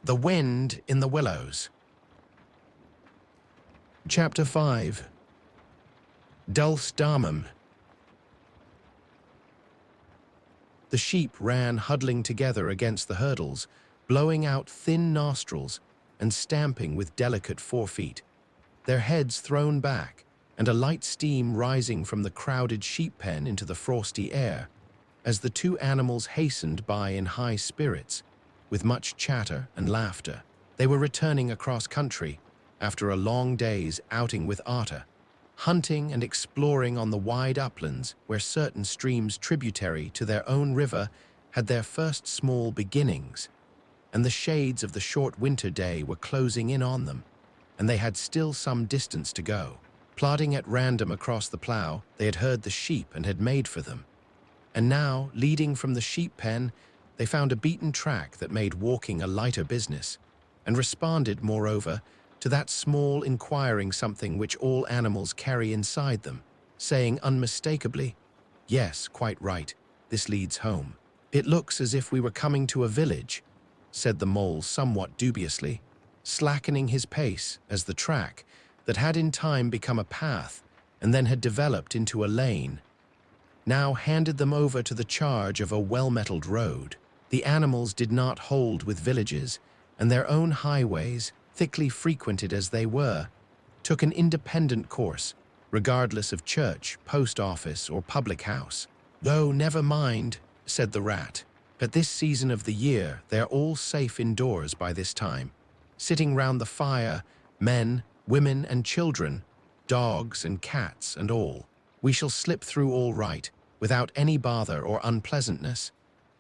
The Wind in the Willows. Chapter 5. Dulce Damum. The sheep ran huddling together against the hurdles, blowing out thin nostrils and stamping with delicate forefeet, their heads thrown back and a light steam rising from the crowded sheep pen into the frosty air, as the two animals hastened by in high spirits, with much chatter and laughter. They were returning across country after a long day's outing with Otter, hunting and exploring on the wide uplands where certain streams tributary to their own river had their first small beginnings, and the shades of the short winter day were closing in on them, and they had still some distance to go. Plodding at random across the plough, they had heard the sheep and had made for them. And now, leading from the sheep pen, they found a beaten track that made walking a lighter business, and responded, moreover, to that small inquiring something which all animals carry inside them, saying unmistakably, "Yes, quite right, this leads home." "It looks as if we were coming to a village," said the mole somewhat dubiously, slackening his pace as the track, that had in time become a path and then had developed into a lane, now handed them over to the charge of a well-metalled road. The animals did not hold with villages, and their own highways, thickly frequented as they were, took an independent course, regardless of church, post office, or public house. "Oh, never mind," said the rat. "At this season of the year, they're all safe indoors by this time, sitting round the fire, men, women, and children, dogs and cats and all. We shall slip through all right, without any bother or unpleasantness,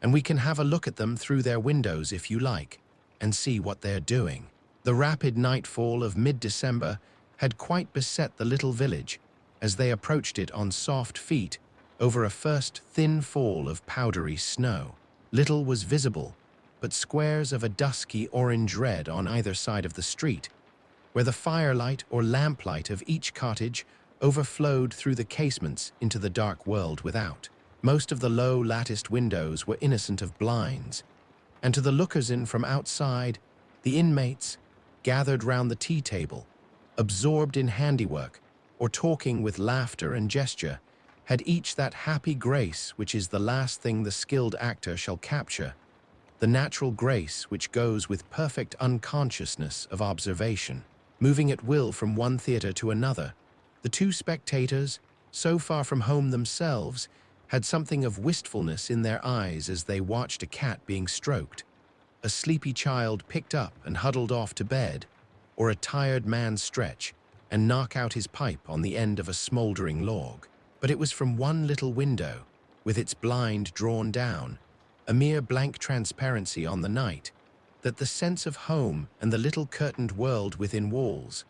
and we can have a look at them through their windows if you like, and see what they're doing." The rapid nightfall of mid-December had quite beset the little village as they approached it on soft feet over a first thin fall of powdery snow. Little was visible, but squares of a dusky orange red on either side of the street, where the firelight or lamplight of each cottage overflowed through the casements into the dark world without. Most of the low latticed windows were innocent of blinds, and to the lookers-in from outside, the inmates, gathered round the tea table, absorbed in handiwork, or talking with laughter and gesture, had each that happy grace which is the last thing the skilled actor shall capture, the natural grace which goes with perfect unconsciousness of observation. Moving at will from one theatre to another, the two spectators, so far from home themselves, had something of wistfulness in their eyes as they watched a cat being stroked, a sleepy child picked up and huddled off to bed, or a tired man stretch and knock out his pipe on the end of a smoldering log. But it was from one little window, with its blind drawn down, a mere blank transparency on the night, that the sense of home and the little curtained world within walls,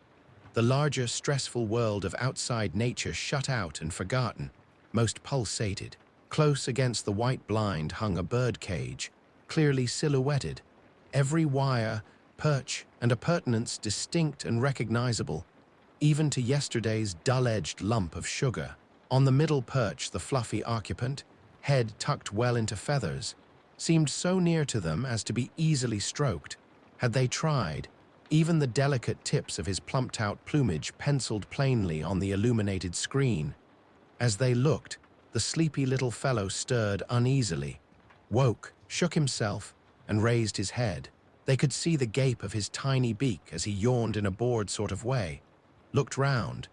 the larger stressful world of outside nature shut out and forgotten, most pulsated. Close against the white blind hung a bird cage, clearly silhouetted, every wire, perch, and appurtenance distinct and recognizable, even to yesterday's dull-edged lump of sugar. On the middle perch the fluffy occupant, head tucked well into feathers, seemed so near to them as to be easily stroked, had they tried, even the delicate tips of his plumped-out plumage penciled plainly on the illuminated screen. As they looked, the sleepy little fellow stirred uneasily, woke, shook himself, and raised his head. They could see the gape of his tiny beak as he yawned in a bored sort of way, looked round,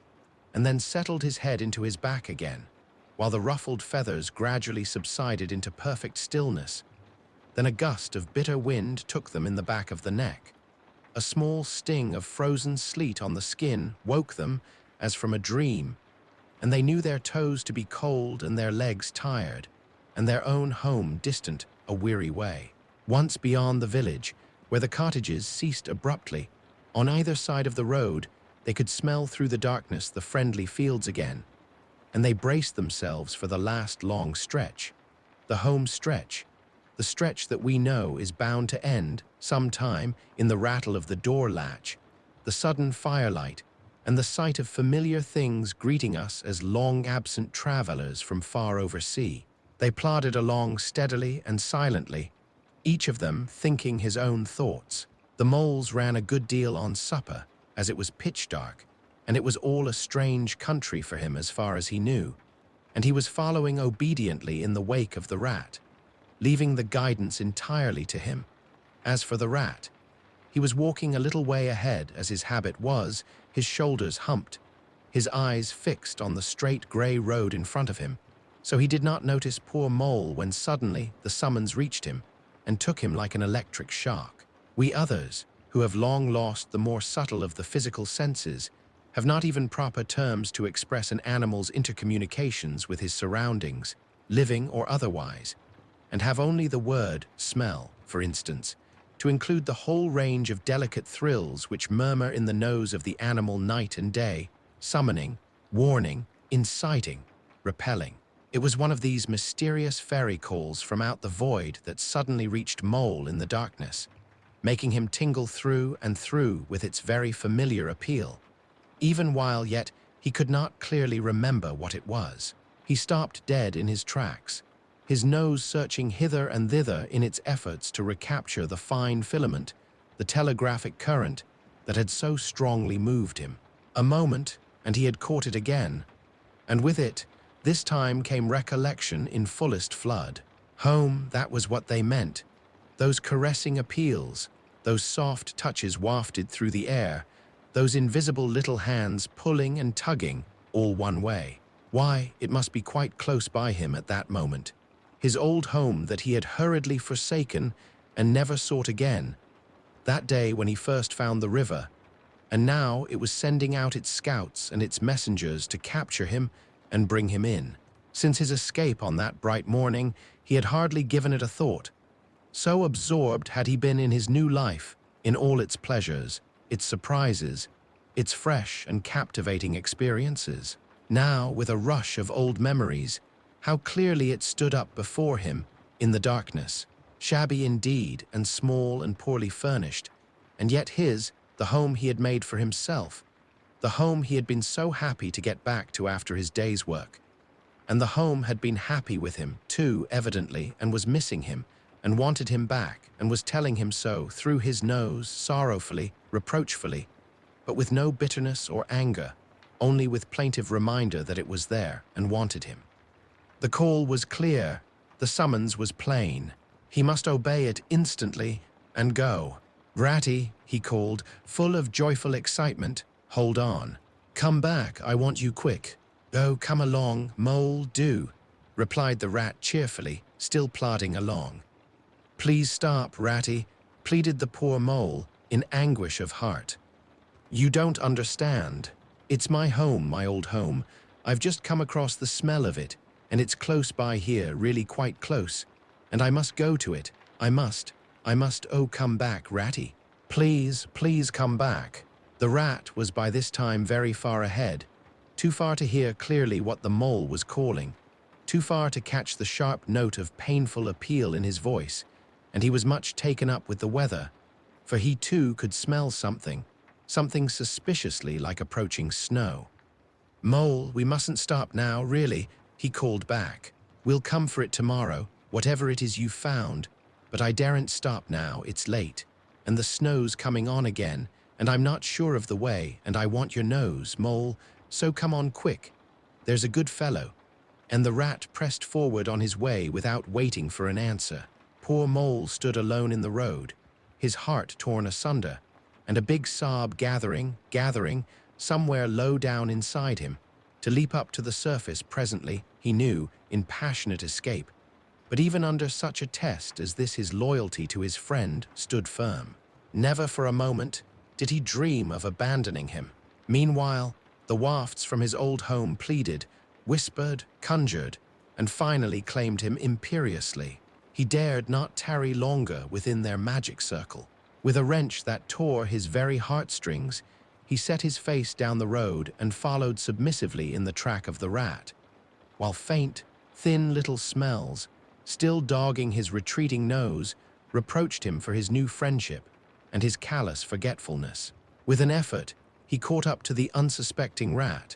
and then settled his head into his back again, while the ruffled feathers gradually subsided into perfect stillness. Then a gust of bitter wind took them in the back of the neck. A small sting of frozen sleet on the skin woke them as from a dream, and they knew their toes to be cold and their legs tired, and their own home distant a weary way. Once beyond the village, where the cottages ceased abruptly, on either side of the road, they could smell through the darkness the friendly fields again, and they braced themselves for the last long stretch, the home stretch, the stretch that we know is bound to end, sometime, in the rattle of the door latch, the sudden firelight, and the sight of familiar things greeting us as long-absent travelers from far oversea. They plodded along steadily and silently, each of them thinking his own thoughts. The moles ran a good deal on supper, as it was pitch dark, and it was all a strange country for him as far as he knew, and he was following obediently in the wake of the rat, leaving the guidance entirely to him. As for the rat, he was walking a little way ahead, as his habit was, his shoulders humped, his eyes fixed on the straight grey road in front of him, so he did not notice poor Mole when suddenly the summons reached him and took him like an electric shock. We others, who have long lost the more subtle of the physical senses, have not even proper terms to express an animal's intercommunications with his surroundings, living or otherwise, and have only the word smell, for instance, to include the whole range of delicate thrills which murmur in the nose of the animal night and day, summoning, warning, inciting, repelling. It was one of these mysterious fairy calls from out the void that suddenly reached Mole in the darkness, making him tingle through and through with its very familiar appeal, even while yet he could not clearly remember what it was. He stopped dead in his tracks, his nose searching hither and thither in its efforts to recapture the fine filament, the telegraphic current that had so strongly moved him. A moment, and he had caught it again, and with it, this time came recollection in fullest flood. Home, that was what they meant. Those caressing appeals, those soft touches wafted through the air, those invisible little hands pulling and tugging, all one way. Why, it must be quite close by him at that moment. His old home that he had hurriedly forsaken and never sought again, that day when he first found the river, and now it was sending out its scouts and its messengers to capture him and bring him in. Since his escape on that bright morning, he had hardly given it a thought. So absorbed had he been in his new life, in all its pleasures, its surprises, its fresh and captivating experiences. Now, with a rush of old memories, how clearly it stood up before him in the darkness, shabby indeed and small and poorly furnished, and yet his, the home he had made for himself, the home he had been so happy to get back to after his day's work. And the home had been happy with him, too, evidently, and was missing him, and wanted him back, and was telling him so through his nose, sorrowfully, reproachfully, but with no bitterness or anger, only with plaintive reminder that it was there and wanted him. The call was clear, the summons was plain. He must obey it instantly and go. "Ratty," he called, full of joyful excitement, "hold on. Come back, I want you quick." "Oh, come along, Mole, do," replied the rat cheerfully, still plodding along. "Please stop, Ratty," pleaded the poor Mole, in anguish of heart. "You don't understand. It's my home, my old home. I've just come across the smell of it, and it's close by here, really quite close, and I must go to it. I must, oh, come back, Ratty. Please, please come back." The rat was by this time very far ahead, too far to hear clearly what the Mole was calling, too far to catch the sharp note of painful appeal in his voice, and he was much taken up with the weather, for he too could smell something suspiciously like approaching snow. "Mole, we mustn't stop now, really," he called back. "We'll come for it tomorrow, whatever it is you've found, but I daren't stop now, it's late, and the snow's coming on again, and I'm not sure of the way, and I want your nose, Mole, so come on quick. There's a good fellow." And the rat pressed forward on his way without waiting for an answer. Poor Mole stood alone in the road, his heart torn asunder, and a big sob gathering, somewhere low down inside him, to leap up to the surface presently, he knew, in passionate escape. But even under such a test as this, his loyalty to his friend stood firm. Never for a moment did he dream of abandoning him. Meanwhile, the wafts from his old home pleaded, whispered, conjured, and finally claimed him imperiously. He dared not tarry longer within their magic circle. With a wrench that tore his very heartstrings, he set his face down the road and followed submissively in the track of the rat, while faint, thin little smells, still dogging his retreating nose, reproached him for his new friendship and his callous forgetfulness. With an effort, he caught up to the unsuspecting rat,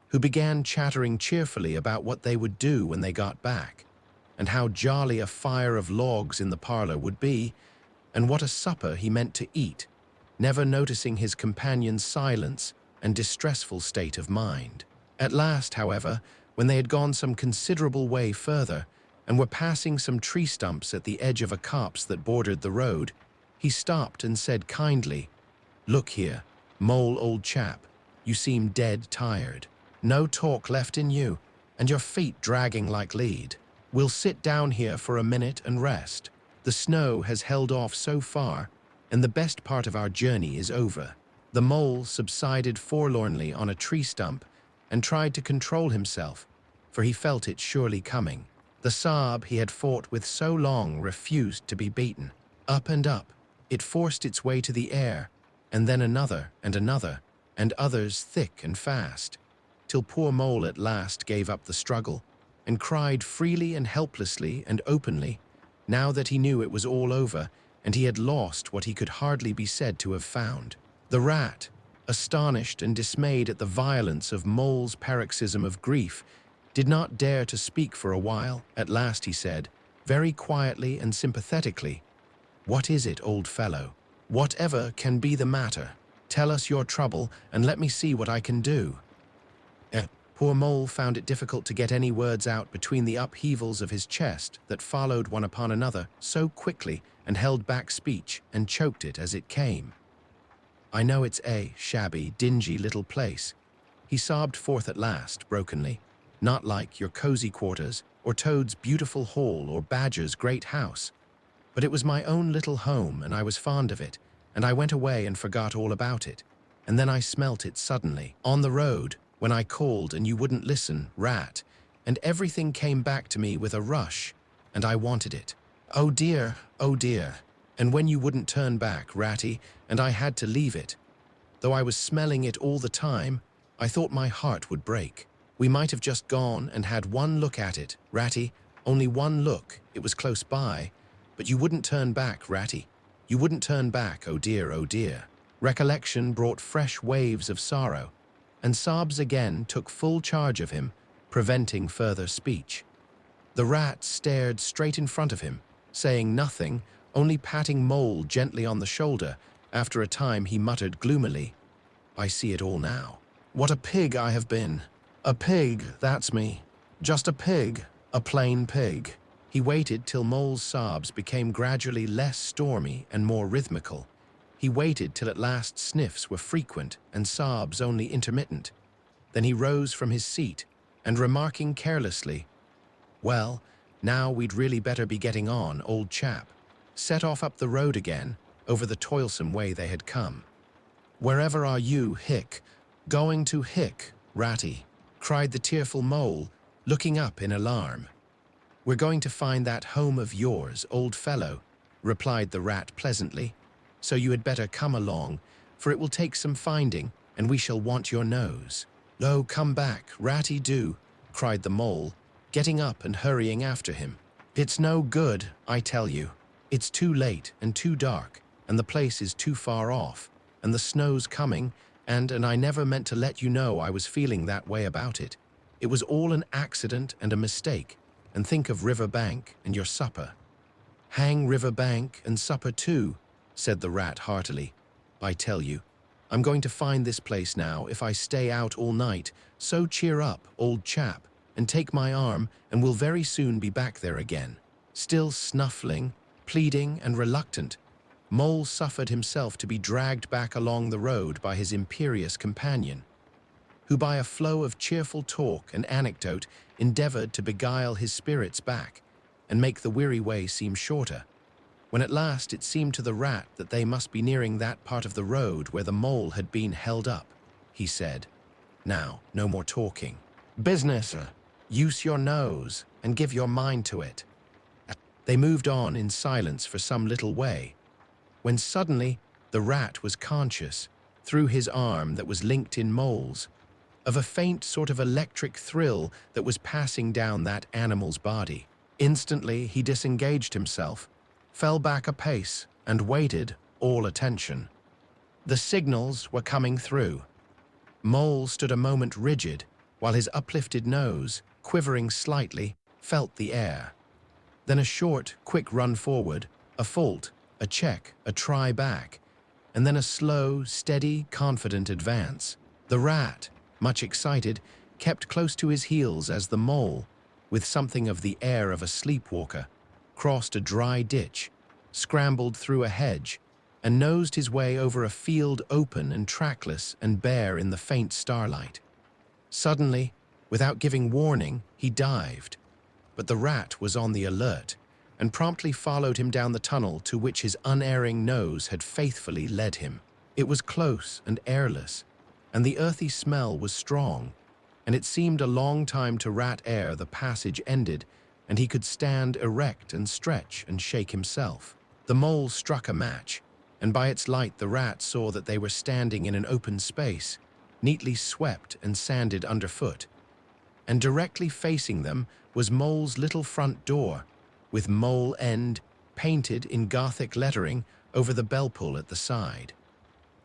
who began chattering cheerfully about what they would do when they got back, and how jolly a fire of logs in the parlor would be, and what a supper he meant to eat, never noticing his companion's silence and distressful state of mind. At last, however, when they had gone some considerable way further and were passing some tree stumps at the edge of a copse that bordered the road, he stopped and said kindly, "Look here, Mole, old chap, you seem dead tired. No talk left in you, and your feet dragging like lead. We'll sit down here for a minute and rest. The snow has held off so far, and the best part of our journey is over." The mole subsided forlornly on a tree stump and tried to control himself, for he felt it surely coming. The sob he had fought with so long refused to be beaten. Up and up, it forced its way to the air, and then another, and others thick and fast, till poor Mole at last gave up the struggle and cried freely and helplessly and openly, now that he knew it was all over and he had lost what he could hardly be said to have found. The rat, astonished and dismayed at the violence of Mole's paroxysm of grief, did not dare to speak for a while. At last he said, very quietly and sympathetically, "What is it, old fellow? Whatever can be the matter? Tell us your trouble, and let me see what I can do." Poor Mole found it difficult to get any words out between the upheavals of his chest that followed one upon another so quickly, and held back speech and choked it as it came. "I know it's a shabby, dingy little place," he sobbed forth at last, brokenly. "Not like your cozy quarters, or Toad's beautiful hall, or Badger's great house. But it was my own little home, and I was fond of it, and I went away and forgot all about it. And then I smelt it suddenly, on the road, when I called and you wouldn't listen, rat, and everything came back to me with a rush, and I wanted it. Oh dear, and when you wouldn't turn back, Ratty, and I had to leave it. Though I was smelling it all the time, I thought my heart would break. We might have just gone and had one look at it, Ratty, only one look, it was close by, but you wouldn't turn back, Ratty. You wouldn't turn back, oh dear, oh dear." Recollection brought fresh waves of sorrow, and sobs again took full charge of him, preventing further speech. The rat stared straight in front of him, saying nothing, only patting Mole gently on the shoulder. After a time he muttered gloomily, "I see it all now. What a pig I have been. A pig, that's me. Just a pig, a plain pig." He waited till Mole's sobs became gradually less stormy and more rhythmical. He waited till at last sniffs were frequent and sobs only intermittent. Then he rose from his seat and, remarking carelessly, "Well, now we'd really better be getting on, old chap," set off up the road again, over the toilsome way they had come. "Wherever are you, Hick? Going to Hick, Ratty?" cried the tearful Mole, looking up in alarm. "We're going to find that home of yours, old fellow," replied the rat pleasantly. "So you had better come along, for it will take some finding, and we shall want your nose." "Oh, come back, Ratty, do," cried the Mole, getting up and hurrying after him. "It's no good, I tell you. It's too late and too dark, and the place is too far off, and the snow's coming, and I never meant to let you know I was feeling that way about it. It was all an accident and a mistake, and think of River Bank and your supper." "Hang River Bank and supper too," said the rat heartily. "I tell you, I'm going to find this place now if I stay out all night, so cheer up, old chap, and take my arm, and we'll very soon be back there again." Still snuffling, pleading, and reluctant, Mole suffered himself to be dragged back along the road by his imperious companion, who by a flow of cheerful talk and anecdote endeavored to beguile his spirits back and make the weary way seem shorter. When at last it seemed to the rat that they must be nearing that part of the road where the Mole had been held up, he said, "Now, no more talking. Business. Use your nose and give your mind to it." They moved on in silence for some little way, when suddenly the rat was conscious, through his arm that was linked in Mole's, of a faint sort of electric thrill that was passing down that animal's body. Instantly he disengaged himself, fell back a pace, and waited, all attention. The signals were coming through. Mole stood a moment rigid, while his uplifted nose, quivering slightly, felt the air. Then a short, quick run forward, a fault, a check, a try back, and then a slow, steady, confident advance. The rat, much excited, kept close to his heels as the mole, with something of the air of a sleepwalker, crossed a dry ditch, scrambled through a hedge, and nosed his way over a field open and trackless and bare in the faint starlight. Suddenly, without giving warning, he dived, but the rat was on the alert and promptly followed him down the tunnel to which his unerring nose had faithfully led him. It was close and airless, and the earthy smell was strong, and it seemed a long time to rat ere the passage ended and he could stand erect and stretch and shake himself. The mole struck a match, and by its light the rat saw that they were standing in an open space, neatly swept and sanded underfoot, and directly facing them was Mole's little front door, with Mole End painted in Gothic lettering over the bell pull at the side.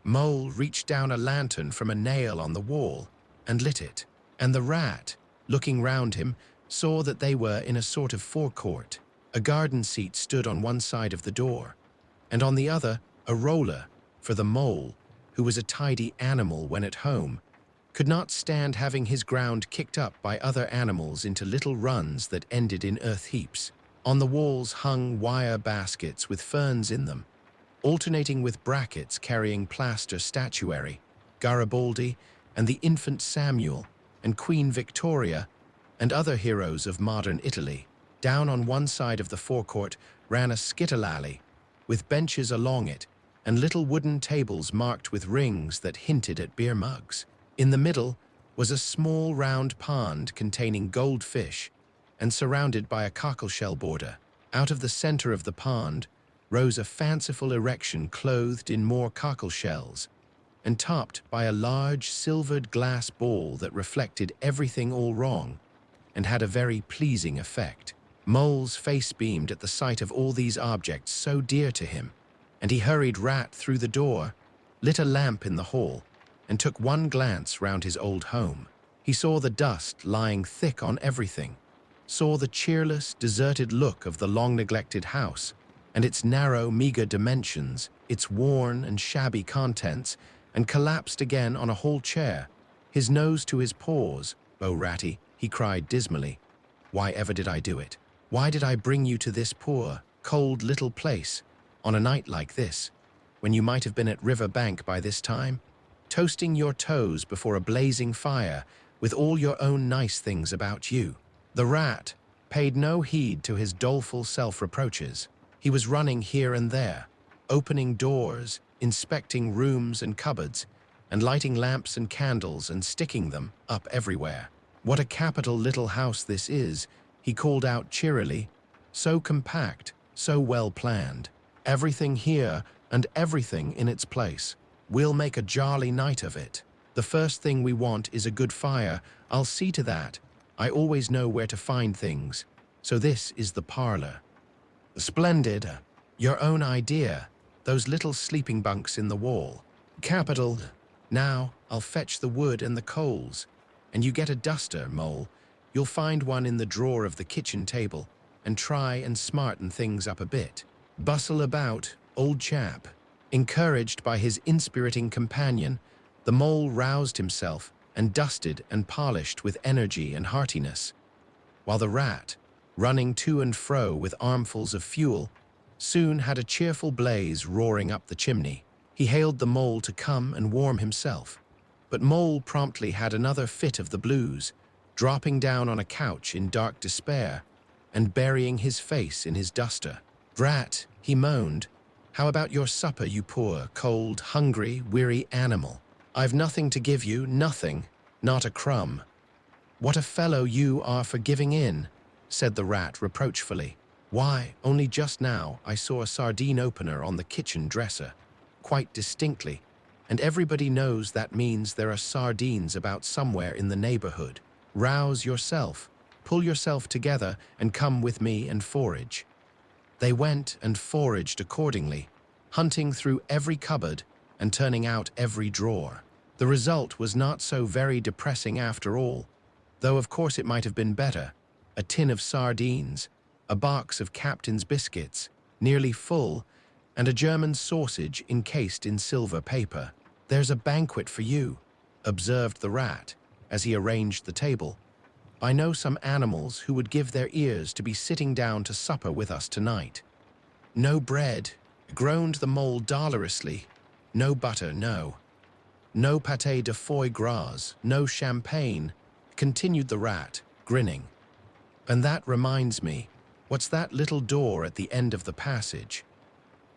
Mole reached down a lantern from a nail on the wall and lit it, and the rat, looking round him, saw that they were in a sort of forecourt. A garden seat stood on one side of the door, and on the other a roller, for the mole, who was a tidy animal when at home, could not stand having his ground kicked up by other animals into little runs that ended in earth heaps. On the walls hung wire baskets with ferns in them, alternating with brackets carrying plaster statuary, Garibaldi and the infant Samuel and Queen Victoria and other heroes of modern Italy. Down on one side of the forecourt ran a skittle alley, with benches along it and little wooden tables marked with rings that hinted at beer mugs. In the middle was a small round pond containing goldfish and surrounded by a cockleshell border. Out of the center of the pond rose a fanciful erection clothed in more cockleshells and topped by a large silvered glass ball that reflected everything all wrong and had a very pleasing effect. Mole's face beamed at the sight of all these objects so dear to him, and he hurried Rat through the door, lit a lamp in the hall, and took one glance round his old home. He saw the dust lying thick on everything, saw the cheerless, deserted look of the long-neglected house, and its narrow, meager dimensions, its worn and shabby contents, and collapsed again on a hall chair, his nose to his paws. "Oh, Ratty," he cried dismally, "why ever did I do it? Why did I bring you to this poor, cold little place on a night like this, when you might have been at River Bank by this time, toasting your toes before a blazing fire with all your own nice things about you?" The rat paid no heed to his doleful self-reproaches. He was running here and there, opening doors, inspecting rooms and cupboards, and lighting lamps and candles and sticking them up everywhere. "What a capital little house this is," he called out cheerily, "so compact, so well planned. Everything here and everything in its place. We'll make a jolly night of it. The first thing we want is a good fire. I'll see to that. I always know where to find things. So this is the parlor." "Splendid. Your own idea. Those little sleeping bunks in the wall. Capital. Now I'll fetch the wood and the coals. And you get a duster, Mole. You'll find one in the drawer of the kitchen table, and try and smarten things up a bit. Bustle about, old chap." Encouraged by his inspiriting companion, the mole roused himself and dusted and polished with energy and heartiness, while the rat, running to and fro with armfuls of fuel, soon had a cheerful blaze roaring up the chimney. He hailed the mole to come and warm himself, but Mole promptly had another fit of the blues, dropping down on a couch in dark despair and burying his face in his duster. "Rat," he moaned, "how about your supper, you poor, cold, hungry, weary animal? I've nothing to give you, nothing, not a crumb." "What a fellow you are for giving in," said the rat reproachfully. "Why, only just now I saw a sardine opener on the kitchen dresser, quite distinctly, and everybody knows that means there are sardines about somewhere in the neighborhood. Rouse yourself, pull yourself together, and come with me and forage." They went and foraged accordingly, hunting through every cupboard and turning out every drawer. The result was not so very depressing after all, though of course it might have been better. A tin of sardines, a box of Captain's biscuits, nearly full, and a German sausage encased in silver paper. "There's a banquet for you," observed the rat, as he arranged the table. "I know some animals who would give their ears to be sitting down to supper with us tonight." "No bread," groaned the mole dolorously. "No butter, no. No pâté de foie gras, no champagne," continued the rat, grinning. "And that reminds me, what's that little door at the end of the passage?"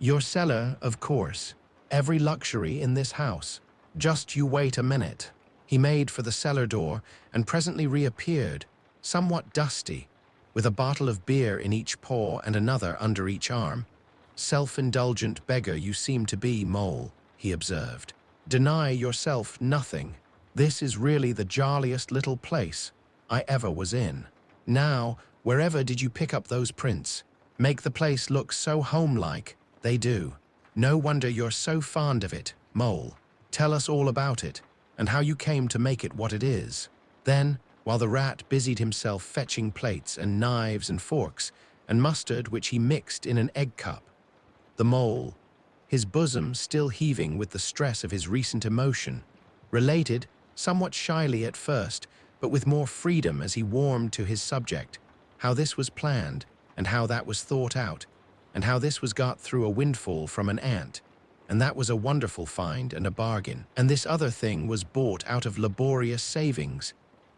"Your cellar, of course. Every luxury in this house. Just you wait a minute." He made for the cellar door and presently reappeared, somewhat dusty, with a bottle of beer in each paw and another under each arm. "Self-indulgent beggar you seem to be, Mole," he observed. "Deny yourself nothing. This is really the jolliest little place I ever was in. Now, wherever did you pick up those prints? Make the place look so home-like, they do. No wonder you're so fond of it, Mole. Tell us all about it, and how you came to make it what it is." Then, while the rat busied himself fetching plates and knives and forks, and mustard which he mixed in an egg cup, the mole, his bosom still heaving with the stress of his recent emotion, related, somewhat shyly at first, but with more freedom as he warmed to his subject, how this was planned, and how that was thought out, and how this was got through a windfall from an ant, and that was a wonderful find and a bargain, and this other thing was bought out of laborious savings,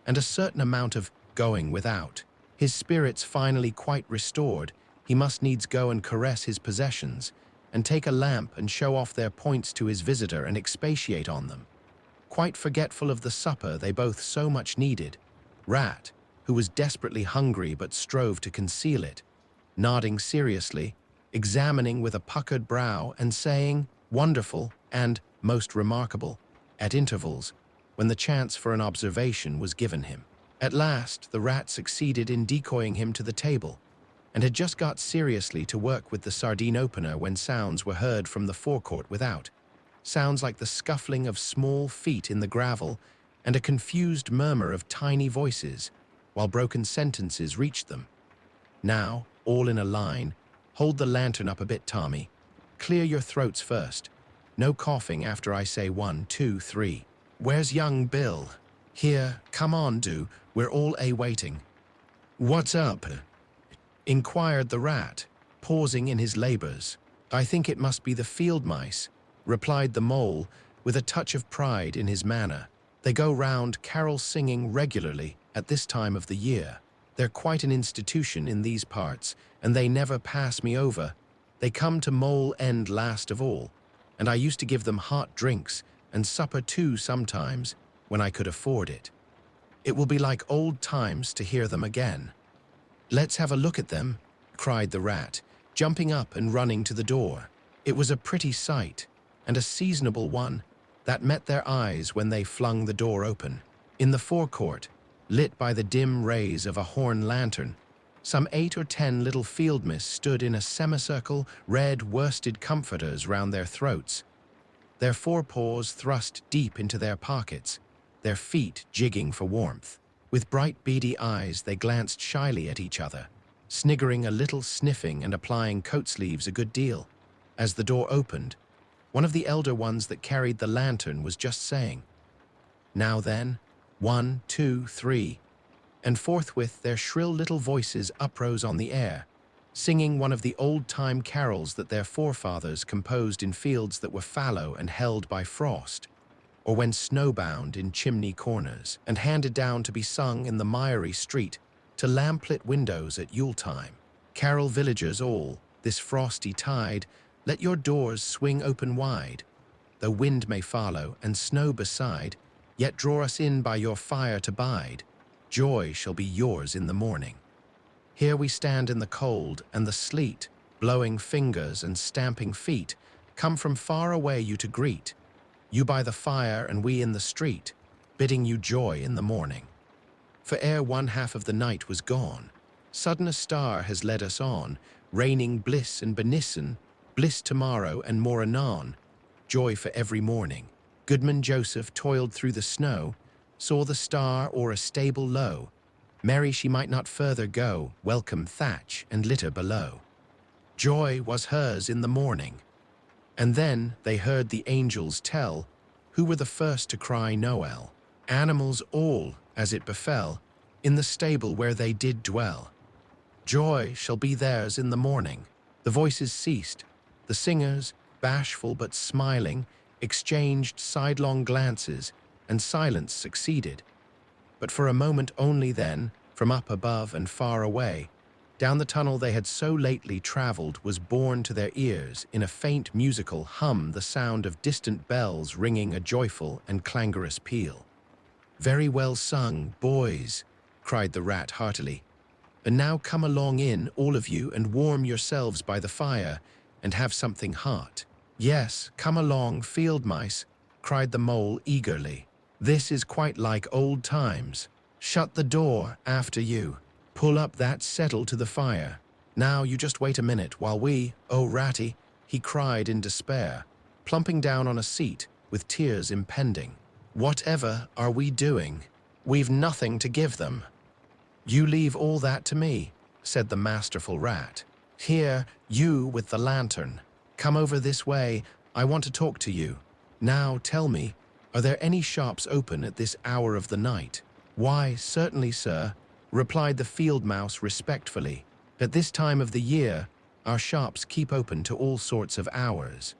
and a certain amount of going without. His spirits finally quite restored, he must needs go and caress his possessions, and take a lamp and show off their points to his visitor and expatiate on them, quite forgetful of the supper they both so much needed. Rat, who was desperately hungry but strove to conceal it, nodding seriously, examining with a puckered brow, and saying, "Wonderful," and "most remarkable," at intervals, when the chance for an observation was given him. At last, the rat succeeded in decoying him to the table, and had just got seriously to work with the sardine opener when sounds were heard from the forecourt without. Sounds like the scuffling of small feet in the gravel and a confused murmur of tiny voices, while broken sentences reached them. "Now, all in a line, hold the lantern up a bit, Tommy. Clear your throats first. No coughing after I say 1, 2, 3. Where's young Bill? Here, come on, do. We're all waiting." "What's up?" inquired the rat, pausing in his labors. "I think it must be the field mice," replied the mole, with a touch of pride in his manner. "They go round carol-singing regularly at this time of the year. They're quite an institution in these parts, and they never pass me over. They come to Mole End last of all, and I used to give them hot drinks, and supper too sometimes, when I could afford it. It will be like old times to hear them again." "Let's have a look at them," cried the rat, jumping up and running to the door. It was a pretty sight, and a seasonable one, that met their eyes when they flung the door open. In the forecourt, lit by the dim rays of a horn lantern, some 8 or 10 little field mice stood in a semicircle, red worsted comforters round their throats, their forepaws thrust deep into their pockets, their feet jigging for warmth. With bright beady eyes they glanced shyly at each other, sniggering a little, sniffing and applying coat sleeves a good deal. As the door opened, one of the elder ones that carried the lantern was just saying, "Now then, 1, 2, 3, and forthwith their shrill little voices uprose on the air, singing one of the old-time carols that their forefathers composed in fields that were fallow and held by frost, or when snowbound in chimney corners, and handed down to be sung in the miry street to lamplit windows at Yule-time. Carol villagers all, this frosty tide, let your doors swing open wide. Though wind may follow and snow beside, yet draw us in by your fire to bide. Joy shall be yours in the morning. Here we stand in the cold and the sleet, blowing fingers and stamping feet, come from far away you to greet. You by the fire and we in the street, bidding you joy in the morning. For ere one half of the night was gone, sudden a star has led us on, raining bliss and benison, bliss tomorrow and more anon, joy for every morning. Goodman Joseph toiled through the snow, saw the star o'er a stable low. Merry she might not further go, welcome thatch and litter below. Joy was hers in the morning. And then they heard the angels tell who were the first to cry Noel. Animals all, as it befell, in the stable where they did dwell. Joy shall be theirs in the morning. The voices ceased. The singers, bashful but smiling, exchanged sidelong glances, and silence succeeded. But for a moment only then, from up above and far away, down the tunnel they had so lately traveled was borne to their ears in a faint musical hum the sound of distant bells ringing a joyful and clangorous peal. "Very well sung, boys," cried the rat heartily. "And now come along in, all of you, and warm yourselves by the fire, and have something hot." "Yes, come along, field mice," cried the mole eagerly. "This is quite like old times. Shut the door after you. Pull up that settle to the fire. Now you just wait a minute while oh, Ratty," he cried in despair, plumping down on a seat with tears impending. "Whatever are we doing? We've nothing to give them." "You leave all that to me," said the masterful rat. "Here, you with the lantern. Come over this way, I want to talk to you. Now tell me, are there any shops open at this hour of the night?" "Why, certainly, sir," replied the field mouse respectfully. "At this time of the year, our shops keep open to all sorts of hours."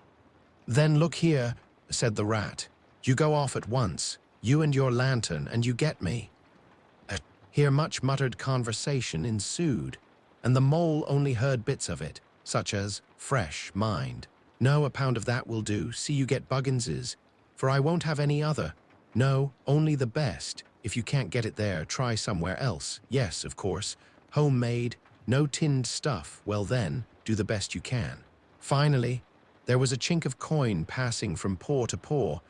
"Then look here," said the rat. "You go off at once, you and your lantern, and you get me." Here much muttered conversation ensued, and the mole only heard bits of it, such as, "Fresh, mind. No, a pound of that will do, see you get Buggins's, for I won't have any other. No, only the best. If you can't get it there, try somewhere else. Yes, of course. Homemade, no tinned stuff. Well then, do the best you can." Finally, there was a chink of coin passing from paw to paw.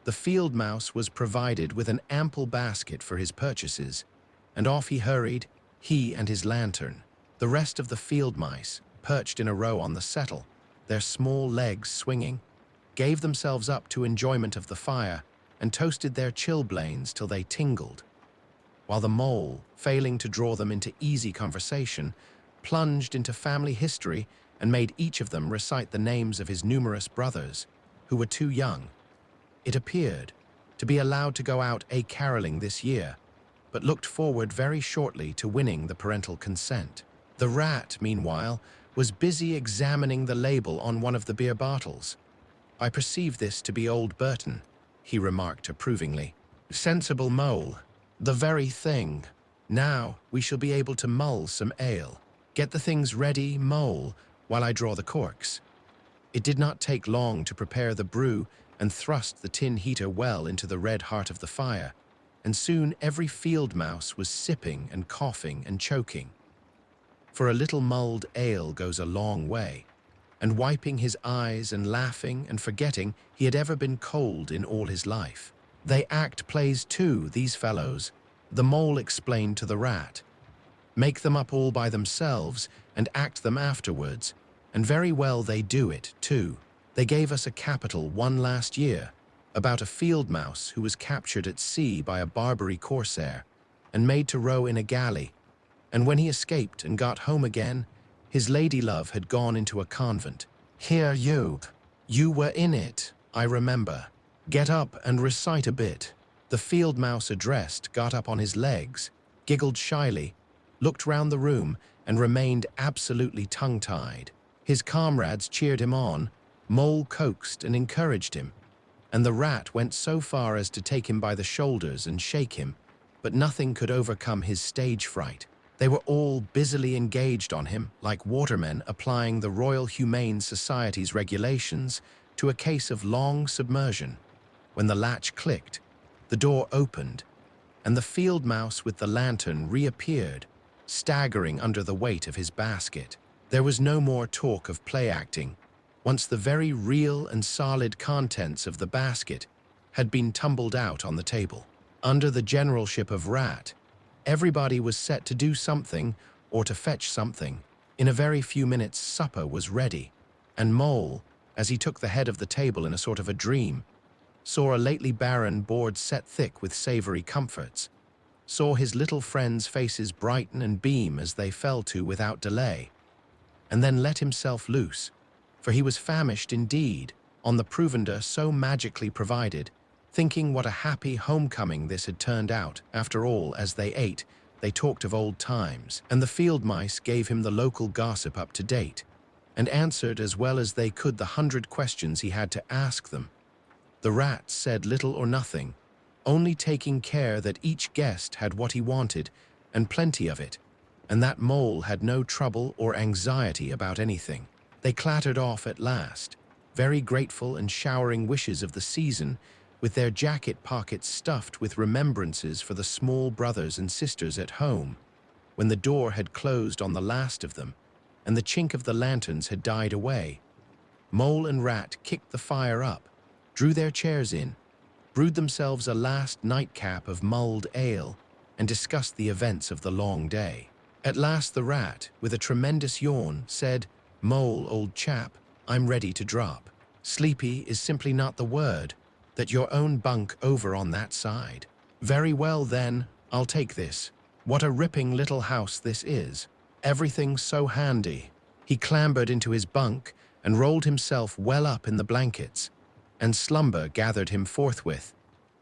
The field mouse was provided with an ample basket for his purchases, and off he hurried, he and his lantern. The rest of the field mice, perched in a row on the settle, their small legs swinging, gave themselves up to enjoyment of the fire and toasted their chilblains till they tingled, while the mole, failing to draw them into easy conversation, plunged into family history and made each of them recite the names of his numerous brothers, who were too young, it appeared, to be allowed to go out a-caroling this year, but looked forward very shortly to winning the parental consent. The rat, meanwhile, was busy examining the label on one of the beer bottles. "I perceive this to be old Burton," he remarked approvingly. "Sensible mole. The very thing. Now we shall be able to mull some ale. Get the things ready, mole, while I draw the corks." It did not take long to prepare the brew and thrust the tin heater well into the red heart of the fire, and soon every field mouse was sipping and coughing and choking. For a little mulled ale goes a long way, and wiping his eyes and laughing and forgetting he had ever been cold in all his life. "They act plays too, these fellows," the mole explained to the rat. "Make them up all by themselves and act them afterwards, and very well they do it, too. They gave us a capital one last year, about a field mouse who was captured at sea by a Barbary corsair and made to row in a galley, and when he escaped and got home again, his lady-love had gone into a convent. Here you were in it, I remember. Get up and recite a bit." The field mouse addressed got up on his legs, giggled shyly, looked round the room, and remained absolutely tongue-tied. His comrades cheered him on, Mole coaxed and encouraged him, and the rat went so far as to take him by the shoulders and shake him, but nothing could overcome his stage fright. They were all busily engaged on him, like watermen applying the Royal Humane Society's regulations to a case of long submersion, when the latch clicked, the door opened, and the field mouse with the lantern reappeared, staggering under the weight of his basket. There was no more talk of play-acting, once the very real and solid contents of the basket had been tumbled out on the table. Under the generalship of Rat, everybody was set to do something or to fetch something. In a very few minutes supper was ready, and Mole, as he took the head of the table in a sort of a dream, saw a lately barren board set thick with savory comforts, saw his little friends' faces brighten and beam as they fell to without delay, and then let himself loose, for he was famished indeed, on the provender so magically provided, thinking what a happy homecoming this had turned out. After all, as they ate, they talked of old times, and the field mice gave him the local gossip up to date, and answered as well as they could the 100 questions he had to ask them. The rats said little or nothing, only taking care that each guest had what he wanted, and plenty of it, and that Mole had no trouble or anxiety about anything. They clattered off at last, very grateful and showering wishes of the season, with their jacket pockets stuffed with remembrances for the small brothers and sisters at home, when the door had closed on the last of them, and the chink of the lanterns had died away. Mole and Rat kicked the fire up, drew their chairs in, brewed themselves a last nightcap of mulled ale, and discussed the events of the long day. At last the Rat, with a tremendous yawn, said, "Mole, old chap, I'm ready to drop. Sleepy is simply not the word. That your own bunk over on that side. Very well then, I'll take this. What a ripping little house this is. Everything's so handy." He clambered into his bunk and rolled himself well up in the blankets, and slumber gathered him forthwith,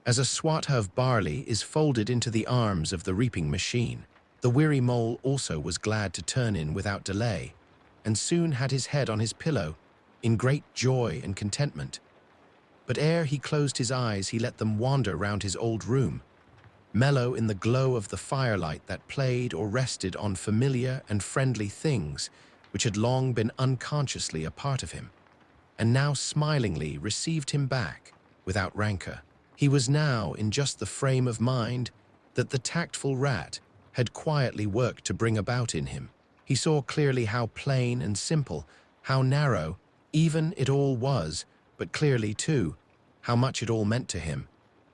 as a swath of barley is folded into the arms of the reaping machine. The weary Mole also was glad to turn in without delay, and soon had his head on his pillow, in great joy and contentment. But ere he closed his eyes, he let them wander round his old room, mellow in the glow of the firelight that played or rested on familiar and friendly things which had long been unconsciously a part of him, and now smilingly received him back without rancor. He was now in just the frame of mind that the tactful Rat had quietly worked to bring about in him. He saw clearly how plain and simple, how narrow, even it all was, but clearly, too, how much it all meant to him,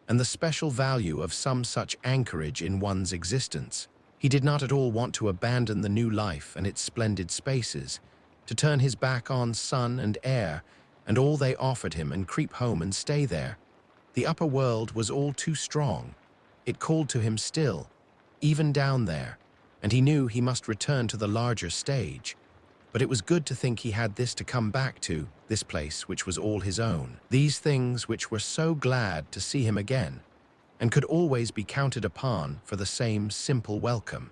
and the special value of some such anchorage in one's existence. He did not at all want to abandon the new life and its splendid spaces, to turn his back on sun and air and all they offered him and creep home and stay there. The upper world was all too strong. It called to him still, even down there, and he knew he must return to the larger stage. But it was good to think he had this to come back to, this place which was all his own, these things which were so glad to see him again, and could always be counted upon for the same simple welcome.